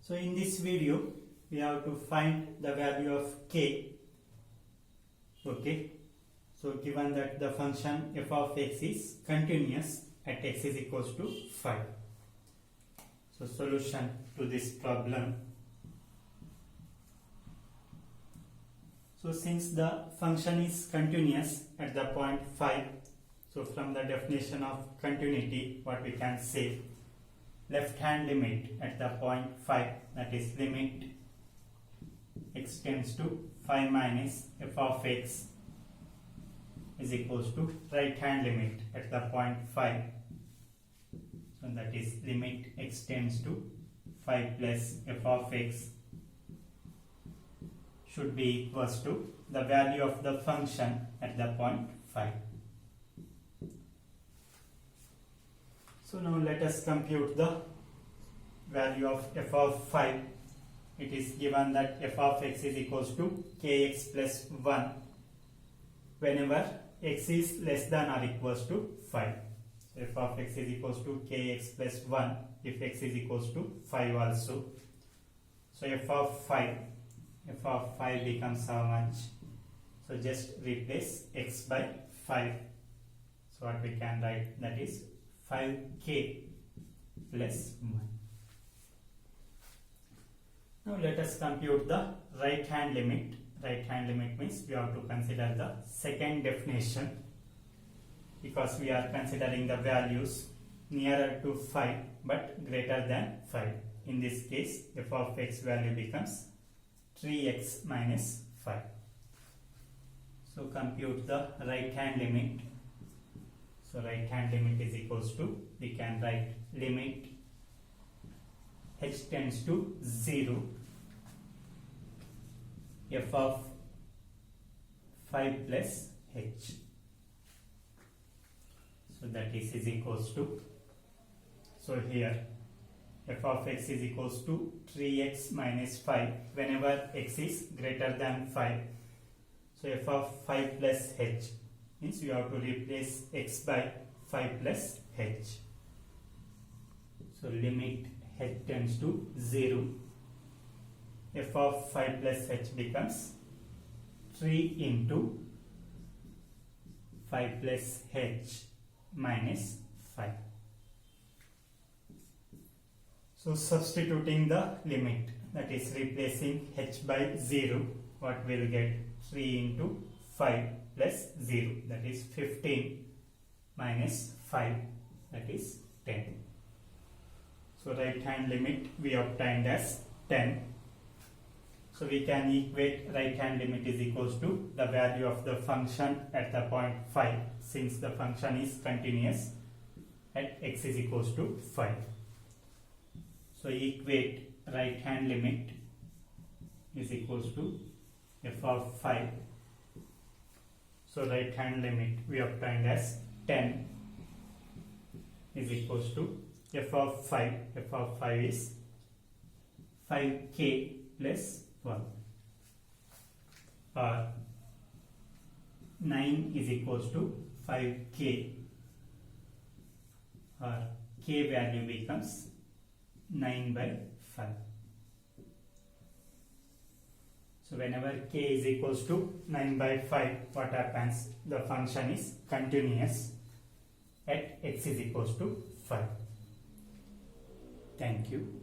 So in this video we have to find the value of k. Okay, so given that the function f of x is continuous at x is equals to 5. So solution to this problem. So since the function is continuous at the point 5, so from the definition of continuity, what we can say, left hand limit at the point 5, that is limit x tends to 5 minus f of x is equals to right hand limit at the point 5, so that is limit x tends to 5 plus f of x should be equals to the value of the function at the point 5. So now let us compute the value of f of 5. It is given that f of x is equals to kx plus 1 whenever x is less than or equals to 5. So f of x is equals to kx plus 1 if x is equals to 5 also. So f of 5 becomes how much? So just replace x by 5. So what we can write, that is 5k plus 1. Now let us compute the right hand limit. Right hand limit means we have to consider the second definition because we are considering the values nearer to 5 but greater than 5. In this case, f of x value becomes 3x minus 5. So compute the right hand limit. So right hand limit is equals to, we can write limit h tends to 0 f of 5 plus h. So that is equals to, so here f of x is equals to 3x minus 5 whenever x is greater than 5. So f of 5 plus h means you have to replace x by 5 plus h. So limit h tends to 0, f of 5 plus h becomes 3 into 5 plus h minus 5. So substituting the limit, that is replacing h by 0, what we'll get, 3 into 5 plus 0, that is 15 minus 5, that is 10. So right hand limit we obtained as 10. So we can equate right hand limit is equals to the value of the function at the point 5 since the function is continuous at x is equals to 5. So equate right hand limit is equals to f of 5. So right hand limit we obtained as 10 is equals to f of 5. F of 5 is 5k plus 1 or 9 is equals to 5k or k value becomes 9 by 5. So whenever k is equals to 9 by 5, what happens? The function is continuous at x is equals to 5. Thank you.